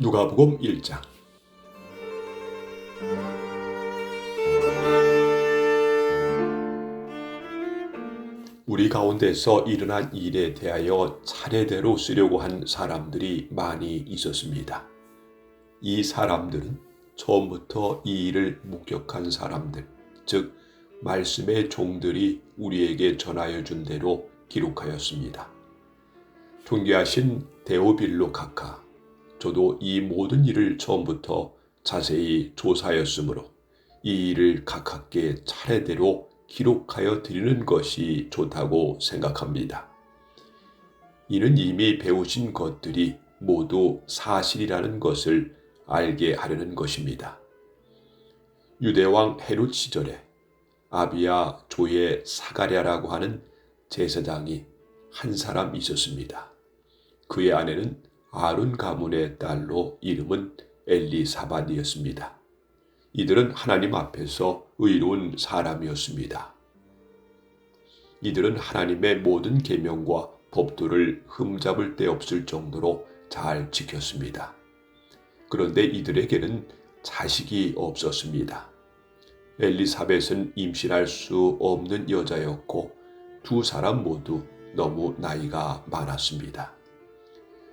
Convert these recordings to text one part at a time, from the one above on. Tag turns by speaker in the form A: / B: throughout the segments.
A: 누가복음 1장. 우리 가운데서 일어난 일에 대하여 차례대로 쓰려고 한 사람들이 많이 있었습니다. 이 사람들은 처음부터 이 일을 목격한 사람들, 즉 말씀의 종들이 우리에게 전하여 준 대로 기록하였습니다. 존귀하신 데오빌로 각하, 저도 이 모든 일을 처음부터 자세히 조사하였으므로 이 일을 각하께 차례대로 기록하여 드리는 것이 좋다고 생각합니다. 이는 이미 배우신 것들이 모두 사실이라는 것을 알게 하려는 것입니다. 유대왕 헤롯 시절에 아비야 조의 사가랴라고 하는 제사장이 한 사람 있었습니다. 그의 아내는 아론 가문의 딸로 이름은 엘리사밧이었습니다. 이들은 하나님 앞에서 의로운 사람이었습니다. 이들은 하나님의 모든 계명과 법도를 흠잡을 데 없을 정도로 잘 지켰습니다. 그런데 이들에게는 자식이 없었습니다. 엘리사벳은 임신할 수 없는 여자였고 두 사람 모두 너무 나이가 많았습니다.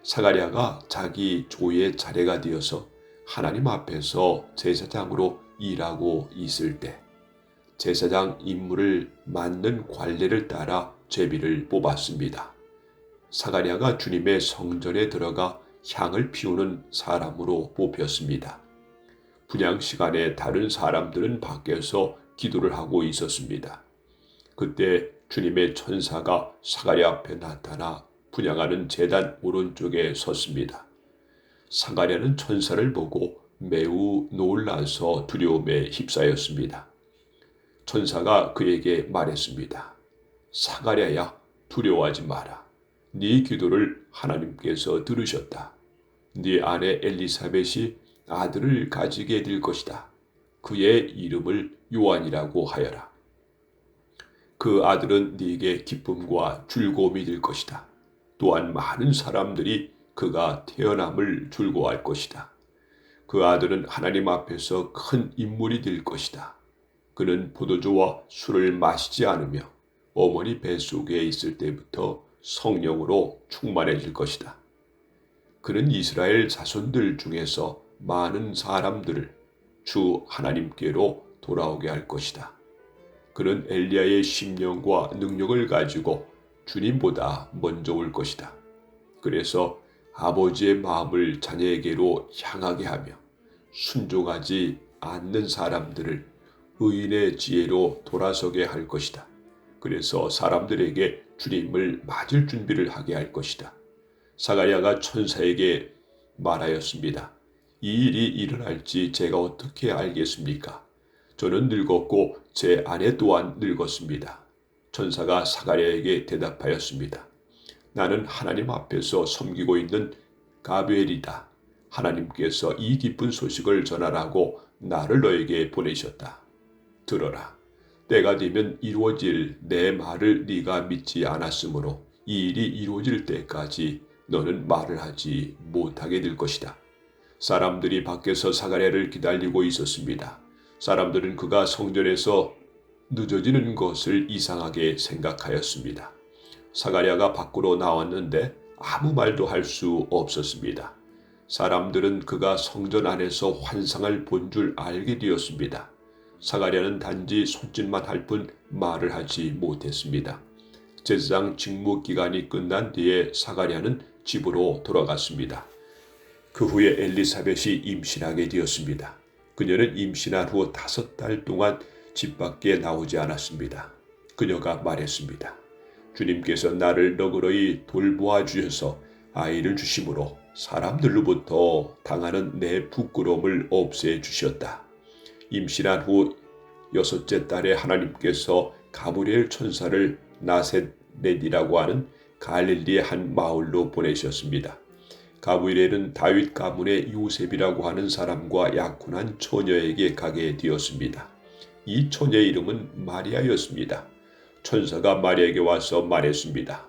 A: 사가랴가 자기 조의 차례가 되어서 하나님 앞에서 제사장으로 일하고 있을 때 제사장 임무를 맡는 관례를 따라 제비를 뽑았습니다. 사가랴가 주님의 성전에 들어가 향을 피우는 사람으로 뽑혔습니다. 분향 시간에 다른 사람들은 밖에서 기도를 하고 있었습니다. 그때 주님의 천사가 사가랴 앞에 나타나 분향하는 제단 오른쪽에 섰습니다. 사가랴는 천사를 보고 매우 놀라서 두려움에 휩싸였습니다. 천사가 그에게 말했습니다. 사가랴야, 두려워하지 마라. 네 기도를 하나님께서 들으셨다. 네 아내 엘리사벳이 아들을 가지게 될 것이다. 그의 이름을 요한이라고 하여라. 그 아들은 네게 기쁨과 즐거움이 될 것이다. 또한 많은 사람들이 그가 태어남을 즐거워할 것이다. 그 아들은 하나님 앞에서 큰 인물이 될 것이다. 그는 포도주와 술을 마시지 않으며 어머니 뱃속에 있을 때부터 성령으로 충만해질 것이다. 그는 이스라엘 자손들 중에서 많은 사람들을 주 하나님께로 돌아오게 할 것이다. 그는 엘리야의 심령과 능력을 가지고 주님보다 먼저 올 것이다. 그래서 아버지의 마음을 자녀에게로 향하게 하며 순종하지 않는 사람들을 의인의 지혜로 돌아서게 할 것이다. 그래서 사람들에게 주님을 맞을 준비를 하게 할 것이다. 사가랴가 천사에게 말하였습니다. 이 일이 일어날지 제가 어떻게 알겠습니까? 저는 늙었고 제 아내 또한 늙었습니다. 천사가 사가랴에게 대답하였습니다. 나는 하나님 앞에서 섬기고 있는 가브엘이다. 하나님께서 이 기쁜 소식을 전하라고 나를 너에게 보내셨다. 들어라. 때가 되면 이루어질 내 말을 네가 믿지 않았으므로 이 일이 이루어질 때까지 너는 말을 하지 못하게 될 것이다. 사람들이 밖에서 사가랴를 기다리고 있었습니다. 사람들은 그가 성전에서 늦어지는 것을 이상하게 생각하였습니다. 사가랴가 밖으로 나왔는데 아무 말도 할 수 없었습니다. 사람들은 그가 성전 안에서 환상을 본 줄 알게 되었습니다. 사가랴는 단지 손짓만 할 뿐 말을 하지 못했습니다. 제사장 직무 기간이 끝난 뒤에 사가랴는 집으로 돌아갔습니다. 그 후에 엘리사벳이 임신하게 되었습니다. 그녀는 임신한 후 5달 동안 집 밖에 나오지 않았습니다. 그녀가 말했습니다. 주님께서 나를 너그러이 돌보아 주셔서 아이를 주심으로 사람들로부터 당하는 내 부끄러움을 없애 주셨다. 임신한 후 6째 달에 하나님께서 가브리엘 천사를 나세렛이라고 하는 갈릴리의 한 마을로 보내셨습니다. 가브리엘은 다윗 가문의 요셉이라고 하는 사람과 약혼한 처녀에게 가게 되었습니다. 이 처녀의 이름은 마리아였습니다. 천사가 마리아에게 와서 말했습니다.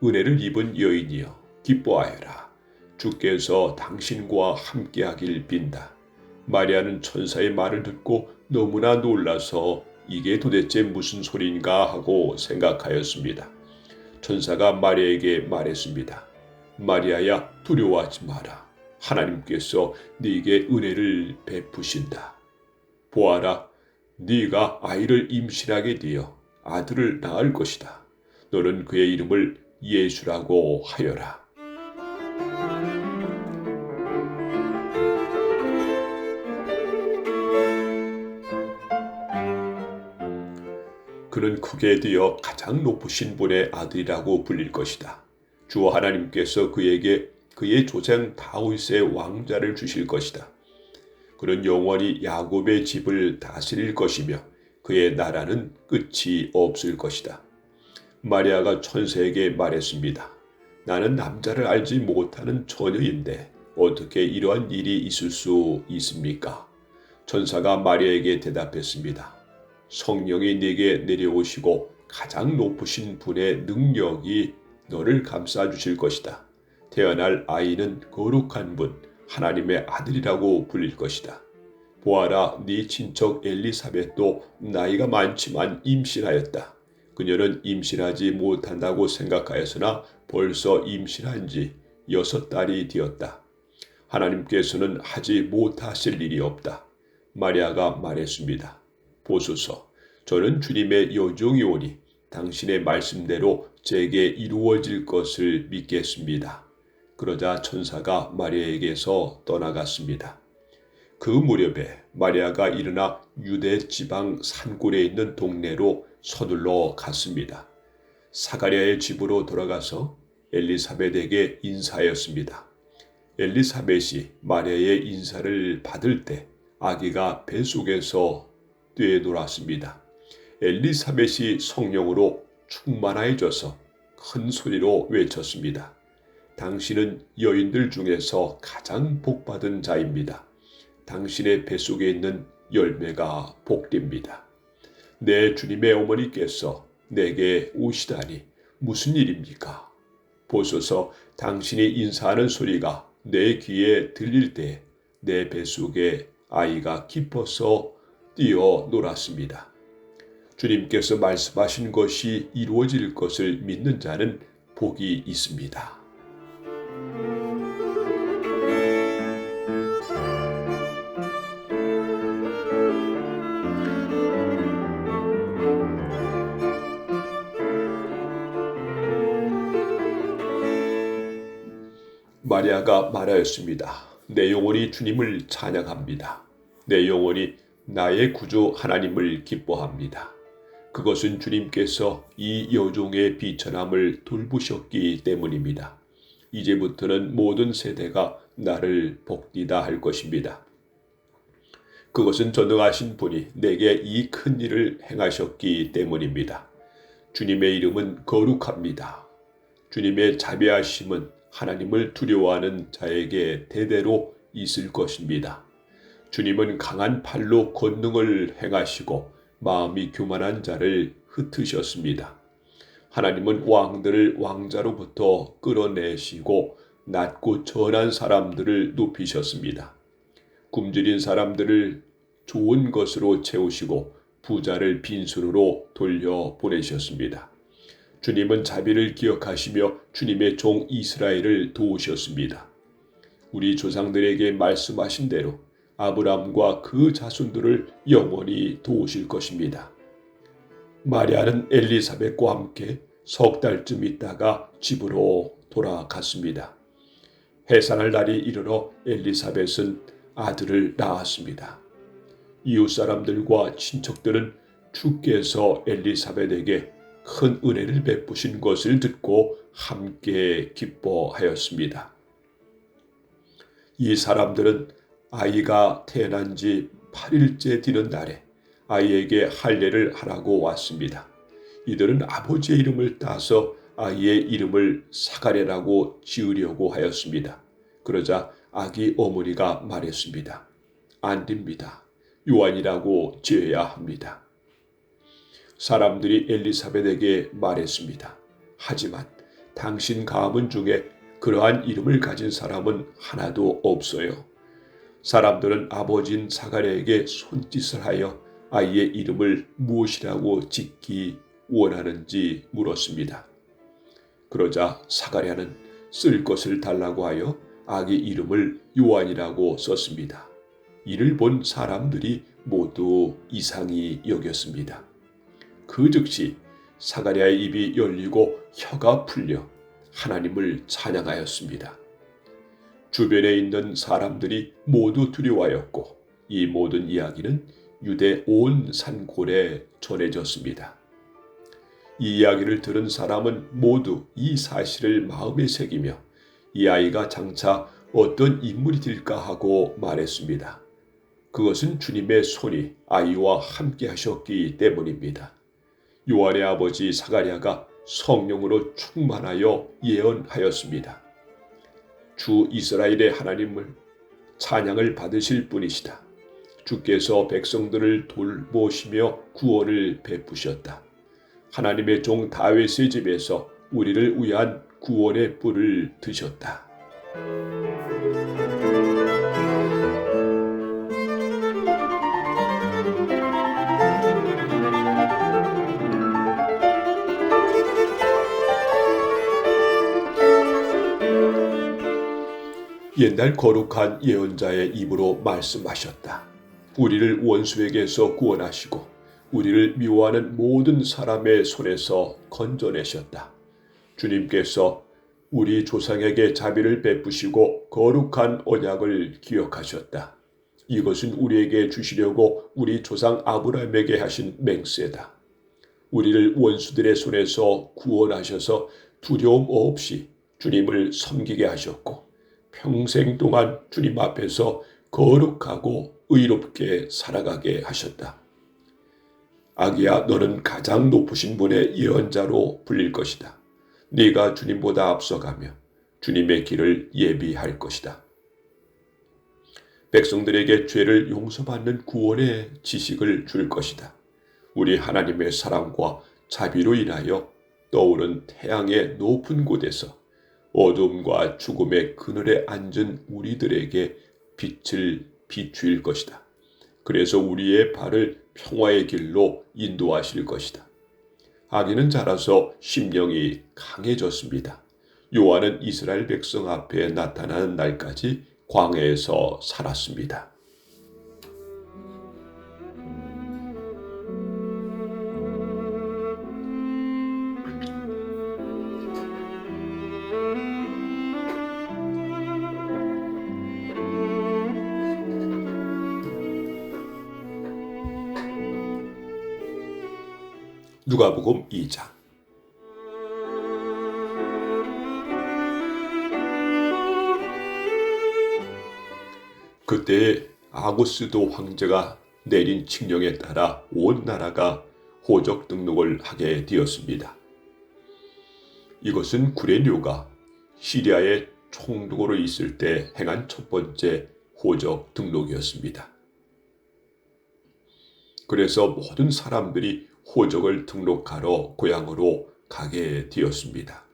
A: 은혜를 입은 여인이여 기뻐하여라. 주께서 당신과 함께하길 빈다. 마리아는 천사의 말을 듣고 너무나 놀라서 이게 도대체 무슨 소린가 하고 생각하였습니다. 천사가 마리아에게 말했습니다. 마리아야, 두려워하지 마라. 하나님께서 네게 은혜를 베푸신다. 보아라, 네가 아이를 임신하게 되어 아들을 낳을 것이다. 너는 그의 이름을 예수라고 하여라. 그는 크게 되어 가장 높으신 분의 아들이라고 불릴 것이다. 주 하나님께서 그에게 그의 조상 다윗의 왕자를 주실 것이다. 그는 영원히 야곱의 집을 다스릴 것이며 그의 나라는 끝이 없을 것이다. 마리아가 천사에게 말했습니다. 나는 남자를 알지 못하는 처녀인데 어떻게 이러한 일이 있을 수 있습니까? 천사가 마리아에게 대답했습니다. 성령이 네게 내려오시고 가장 높으신 분의 능력이 너를 감싸 주실 것이다. 태어날 아이는 거룩한 분, 하나님의 아들이라고 불릴 것이다. 보아라, 네 친척 엘리사벳도 나이가 많지만 임신하였다. 그녀는 임신하지 못한다고 생각하였으나 벌써 임신한 지 6달이 되었다. 하나님께서는 하지 못하실 일이 없다. 마리아가 말했습니다. 보소서, 저는 주님의 여종이 오니 당신의 말씀대로 제게 이루어질 것을 믿겠습니다. 그러자 천사가 마리아에게서 떠나갔습니다. 그 무렵에 마리아가 일어나 유대 지방 산골에 있는 동네로 서둘러 갔습니다. 사가랴의 집으로 돌아가서 엘리사벳에게 인사하였습니다. 엘리사벳이 마리아의 인사를 받을 때 아기가 뱃속에서 뛰어놀았습니다. 엘리사벳이 성령으로 충만해져서 큰 소리로 외쳤습니다. 당신은 여인들 중에서 가장 복받은 자입니다. 당신의 뱃속에 있는 열매가 복됩니다. 내 주님의 어머니께서 내게 오시다니 무슨 일입니까? 보소서, 당신이 인사하는 소리가 내 귀에 들릴 때 내 뱃속에 아이가 기뻐서 뛰어놀았습니다. 주님께서 말씀하신 것이 이루어질 것을 믿는 자는 복이 있습니다. 마리아가 말하였습니다. 내 영혼이 주님을 찬양합니다. 내 영혼이 나의 구주 하나님을 기뻐합니다. 그것은 주님께서 이 여종의 비천함을 돌보셨기 때문입니다. 이제부터는 모든 세대가 나를 복디다 할 것입니다. 그것은 전능하신 분이 내게 이 큰 일을 행하셨기 때문입니다. 주님의 이름은 거룩합니다. 주님의 자비하심은 하나님을 두려워하는 자에게 대대로 있을 것입니다. 주님은 강한 팔로 권능을 행하시고 마음이 교만한 자를 흩으셨습니다. 하나님은 왕들을 왕자로부터 끌어내시고 낮고 전한 사람들을 높이셨습니다. 굶주린 사람들을 좋은 것으로 채우시고 부자를 빈손으로 돌려보내셨습니다. 주님은 자비를 기억하시며 주님의 종 이스라엘을 도우셨습니다. 우리 조상들에게 말씀하신 대로 아브라함과 그 자손들을 영원히 도우실 것입니다. 마리아는 엘리사벳과 함께 3달쯤 있다가 집으로 돌아갔습니다. 해산할 날이 이르러 엘리사벳은 아들을 낳았습니다. 이웃 사람들과 친척들은 주께서 엘리사벳에게 큰 은혜를 베푸신 것을 듣고 함께 기뻐하였습니다. 이 사람들은 아이가 태어난 지 8일째 되는 날에 아이에게 할례를 하라고 왔습니다. 이들은 아버지의 이름을 따서 아이의 이름을 사가랴라고 지으려고 하였습니다. 그러자 아기 어머니가 말했습니다. 안 됩니다. 요한이라고 지어야 합니다. 사람들이 엘리사벳에게 말했습니다. 하지만 당신 가문 중에 그러한 이름을 가진 사람은 하나도 없어요. 사람들은 아버지인 사가랴에게 손짓을 하여 아이의 이름을 무엇이라고 짓기 원하는지 물었습니다. 그러자 사가랴는 쓸 것을 달라고 하여 아기 이름을 요한이라고 썼습니다. 이를 본 사람들이 모두 이상히 여겼습니다. 그 즉시 사가랴의 입이 열리고 혀가 풀려 하나님을 찬양하였습니다. 주변에 있는 사람들이 모두 두려워하였고 이 모든 이야기는 유대 온 산골에 전해졌습니다. 이 이야기를 들은 사람은 모두 이 사실을 마음에 새기며 이 아이가 장차 어떤 인물이 될까 하고 말했습니다. 그것은 주님의 손이 아이와 함께 하셨기 때문입니다. 요한의 아버지 사가랴가 성령으로 충만하여 예언하였습니다. 주 이스라엘의 하나님을 찬양을 받으실 분이시다. 주께서 백성들을 돌보시며 구원을 베푸셨다. 하나님의 종 다윗의 집에서 우리를 위한 구원의 뿔을 드셨다. 옛날 거룩한 예언자의 입으로 말씀하셨다. 우리를 원수에게서 구원하시고 우리를 미워하는 모든 사람의 손에서 건져내셨다. 주님께서 우리 조상에게 자비를 베푸시고 거룩한 언약을 기억하셨다. 이것은 우리에게 주시려고 우리 조상 아브라함에게 하신 맹세다. 우리를 원수들의 손에서 구원하셔서 두려움 없이 주님을 섬기게 하셨고 평생 동안 주님 앞에서 거룩하고 의롭게 살아가게 하셨다. 아기야, 너는 가장 높으신 분의 예언자로 불릴 것이다. 네가 주님보다 앞서가며 주님의 길을 예비할 것이다. 백성들에게 죄를 용서받는 구원의 지식을 줄 것이다. 우리 하나님의 사랑과 자비로 인하여 떠오른 태양의 높은 곳에서 어둠과 죽음의 그늘에 앉은 우리들에게 빛을 비추일 것이다. 그래서 우리의 발을 평화의 길로 인도하실 것이다. 아기는 자라서 심령이 강해졌습니다. 요한은 이스라엘 백성 앞에 나타나는 날까지 광야에서 살았습니다. 누가복음 2장. 그때 아구스도 황제가 내린 칙령에 따라 온 나라가 호적 등록을 하게 되었습니다. 이것은 구레뇨가 시리아의 총독으로 있을 때 행한 첫 번째 호적 등록이었습니다. 그래서 모든 사람들이 호적을 등록하러 고향으로 가게 되었습니다.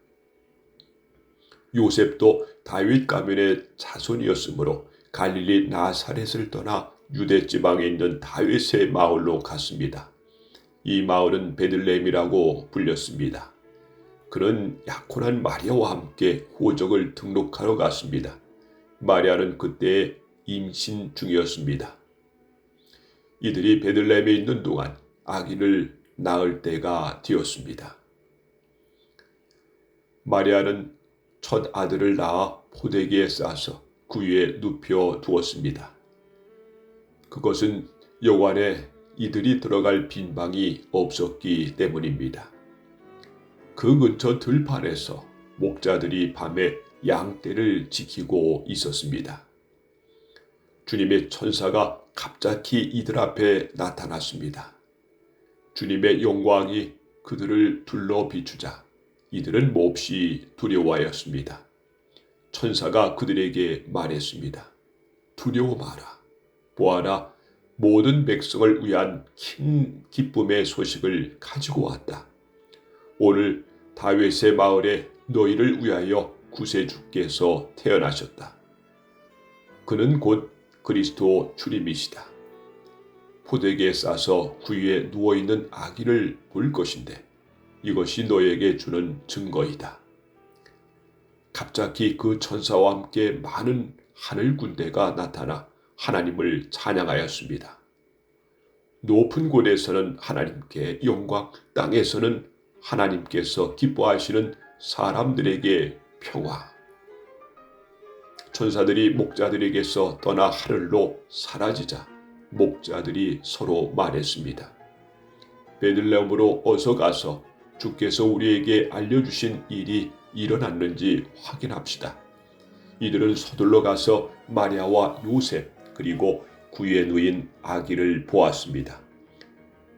A: 요셉도 다윗 가문의 자손이었으므로 갈릴리 나사렛을 떠나 유대 지방에 있는 다윗의 마을로 갔습니다. 이 마을은 베들레헴이라고 불렸습니다. 그는 약혼한 마리아와 함께 호적을 등록하러 갔습니다. 마리아는 그때 임신 중이었습니다. 이들이 베들레헴에 있는 동안 아기를 낳을 때가 되었습니다. 마리아는 첫 아들을 낳아 포대기에 싸서 그 위에 눕혀 두었습니다. 그것은 여관에 이들이 들어갈 빈 방이 없었기 때문입니다. 그 근처 들판에서 목자들이 밤에 양떼를 지키고 있었습니다. 주님의 천사가 갑자기 이들 앞에 나타났습니다. 주님의 영광이 그들을 둘러 비추자 이들은 몹시 두려워하였습니다. 천사가 그들에게 말했습니다. 두려워 마라. 보아라, 모든 백성을 위한 큰 기쁨의 소식을 가지고 왔다. 오늘 다윗의 마을에 너희를 위하여 구세주께서 태어나셨다. 그는 곧 그리스도 주님이시다. 포대기에 싸서 구유에 누워있는 아기를 볼 것인데 이것이 너에게 주는 증거이다. 갑자기 그 천사와 함께 많은 하늘 군대가 나타나 하나님을 찬양하였습니다. 높은 곳에서는 하나님께 영광, 땅에서는 하나님께서 기뻐하시는 사람들에게 평화. 천사들이 목자들에게서 떠나 하늘로 사라지자 목자들이 서로 말했습니다. 베들레헴으로 어서 가서 주께서 우리에게 알려주신 일이 일어났는지 확인합시다. 이들은 서둘러 가서 마리아와 요셉 그리고 구유에 누인 아기를 보았습니다.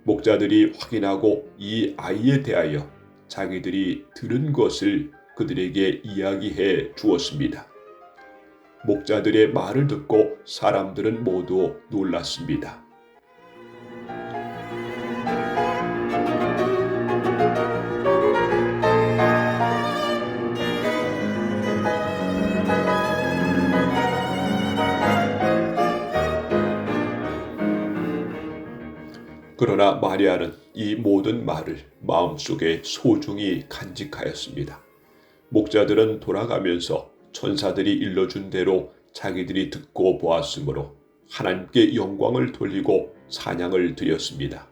A: 목자들이 확인하고 이 아이에 대하여 자기들이 들은 것을 그들에게 이야기해 주었습니다. 목자들의 말을 듣고 사람들은 모두 놀랐습니다. 그러나 마리아는 이 모든 말을 마음속에 소중히 간직하였습니다. 목자들은 돌아가면서 천사들이 일러준 대로 자기들이 듣고 보았으므로 하나님께 영광을 돌리고 찬양을 드렸습니다.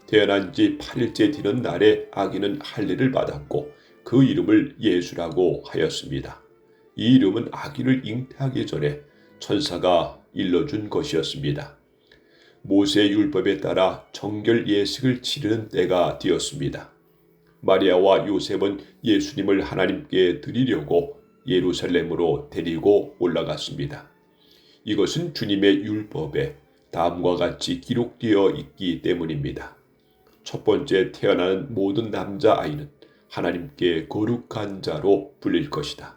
A: 태어난 지 8일째 되는 날에 아기는 할례를 받았고 그 이름을 예수라고 하였습니다. 이 이름은 아기를 잉태하기 전에 천사가 일러준 것이었습니다. 모세의 율법에 따라 정결 예식을 치르는 때가 되었습니다. 마리아와 요셉은 예수님을 하나님께 드리려고 예루살렘으로 데리고 올라갔습니다. 이것은 주님의 율법에 다음과 같이 기록되어 있기 때문입니다. 첫 번째 태어나는 모든 남자아이는 하나님께 거룩한 자로 불릴 것이다.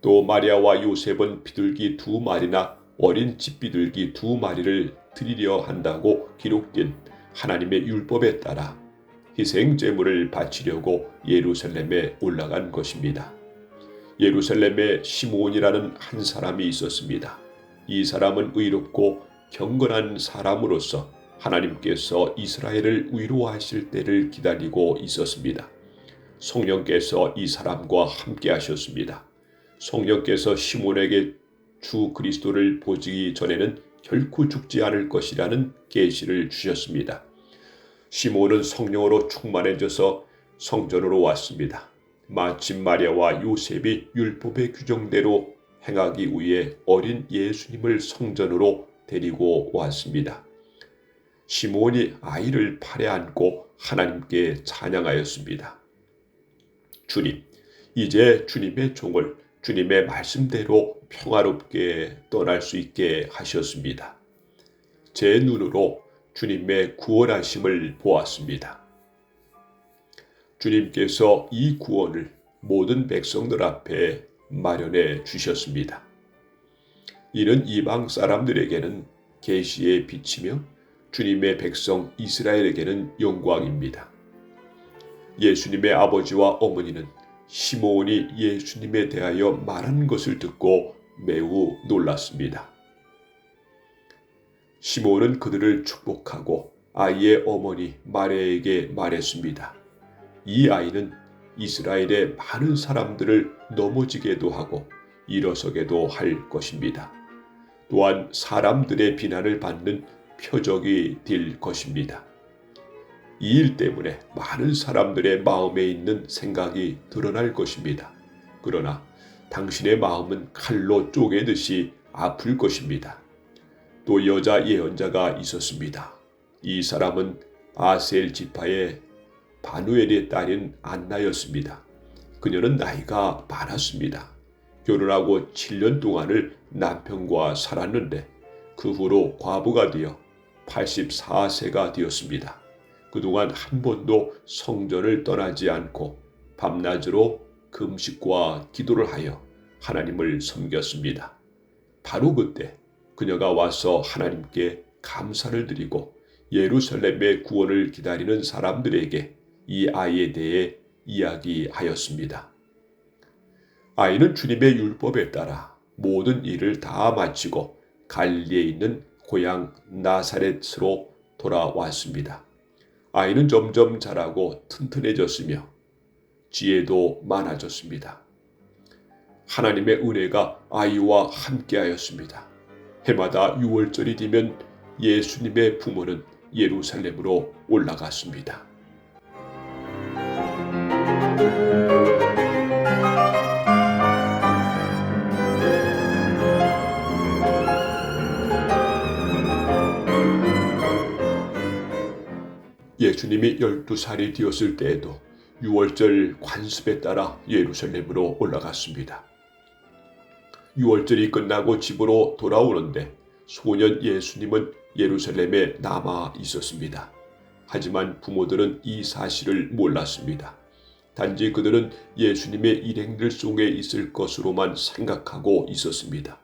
A: 또 마리아와 요셉은 비둘기 2마리나 어린 집비둘기 2마리를 드리려 한다고 기록된 하나님의 율법에 따라 희생제물을 바치려고 예루살렘에 올라간 것입니다. 예루살렘에 시므온이라는 한 사람이 있었습니다. 이 사람은 의롭고 경건한 사람으로서 하나님께서 이스라엘을 위로하실 때를 기다리고 있었습니다. 성령께서 이 사람과 함께 하셨습니다. 성령께서 시므온에게 주 그리스도를 보기 전에는 결코 죽지 않을 것이라는 계시를 주셨습니다. 시므온은 성령으로 충만해져서 성전으로 왔습니다. 마침 마리아와 요셉이 율법의 규정대로 행하기 위해 어린 예수님을 성전으로 데리고 왔습니다. 시므온이 아이를 팔에 안고 하나님께 찬양하였습니다. 주님, 이제 주님의 종을 주님의 말씀대로 평화롭게 떠날 수 있게 하셨습니다. 제 눈으로 주님의 구원하심을 보았습니다. 주님께서 이 구원을 모든 백성들 앞에 마련해 주셨습니다. 이는 이방 사람들에게는 계시의 빛이며 주님의 백성 이스라엘에게는 영광입니다. 예수님의 아버지와 어머니는 시므온이 예수님에 대하여 말한 것을 듣고 매우 놀랐습니다. 시므온은 그들을 축복하고 아이의 어머니 마리아에게 말했습니다. 이 아이는 이스라엘의 많은 사람들을 넘어지게도 하고 일어서게도 할 것입니다. 또한 사람들의 비난을 받는 표적이 될 것입니다. 이 일 때문에 많은 사람들의 마음에 있는 생각이 드러날 것입니다. 그러나 당신의 마음은 칼로 쪼개듯이 아플 것입니다. 또 여자 예언자가 있었습니다. 이 사람은 아셀 지파의 바누엘의 딸인 안나였습니다. 그녀는 나이가 많았습니다. 결혼하고 7년 동안을 남편과 살았는데 그 후로 과부가 되어 84세가 되었습니다. 그동안 한 번도 성전을 떠나지 않고 밤낮으로 금식과 기도를 하여 하나님을 섬겼습니다. 바로 그때 그녀가 와서 하나님께 감사를 드리고 예루살렘의 구원을 기다리는 사람들에게 이 아이에 대해 이야기하였습니다. 아이는 주님의 율법에 따라 모든 일을 다 마치고 갈릴리에 있는 고향 나사렛으로 돌아왔습니다. 아이는 점점 자라고 튼튼해졌으며 지혜도 많아졌습니다. 하나님의 은혜가 아이와 함께하였습니다. 해마다 6월절이 되면 예수님의 부모는 예루살렘으로 올라갔습니다. 예수님이 12살이 되었을 때에도 6월절 관습에 따라 예루살렘으로 올라갔습니다. 6월절이 끝나고 집으로 돌아오는데 소년 예수님은 예루살렘에 남아 있었습니다. 하지만 부모들은 이 사실을 몰랐습니다. 단지 그들은 예수님의 일행들 속에 있을 것으로만 생각하고 있었습니다.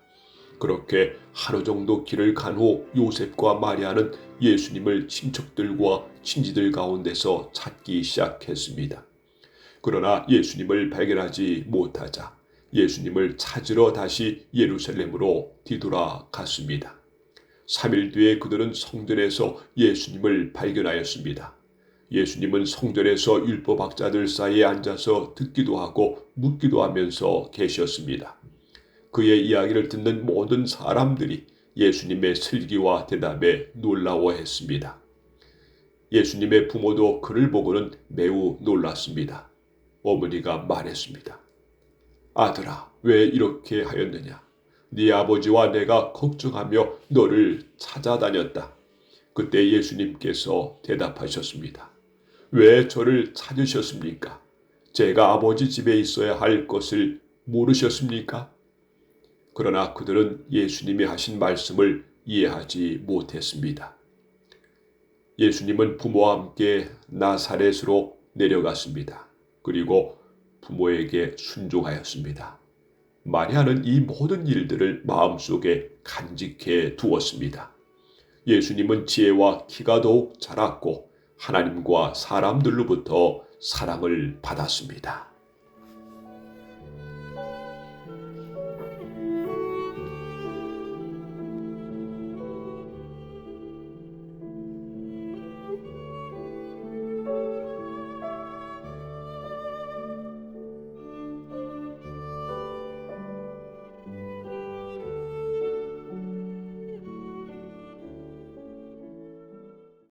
A: 그렇게 하루 정도 길을 간 후 요셉과 마리아는 예수님을 친척들과 친지들 가운데서 찾기 시작했습니다. 그러나 예수님을 발견하지 못하자 예수님을 찾으러 다시 예루살렘으로 뒤돌아갔습니다. 3일 뒤에 그들은 성전에서 예수님을 발견하였습니다. 예수님은 성전에서 율법학자들 사이에 앉아서 듣기도 하고 묻기도 하면서 계셨습니다. 그의 이야기를 듣는 모든 사람들이 예수님의 슬기와 대답에 놀라워했습니다. 예수님의 부모도 그를 보고는 매우 놀랐습니다. 어머니가 말했습니다. 아들아, 왜 이렇게 하였느냐? 네 아버지와 내가 걱정하며 너를 찾아다녔다. 그때 예수님께서 대답하셨습니다. 왜 저를 찾으셨습니까? 제가 아버지 집에 있어야 할 것을 모르셨습니까? 그러나 그들은 예수님이 하신 말씀을 이해하지 못했습니다. 예수님은 부모와 함께 나사렛으로 내려갔습니다. 그리고 부모에게 순종하였습니다. 마리아는 이 모든 일들을 마음속에 간직해 두었습니다. 예수님은 지혜와 키가 더욱 자랐고 하나님과 사람들로부터 사랑을 받았습니다.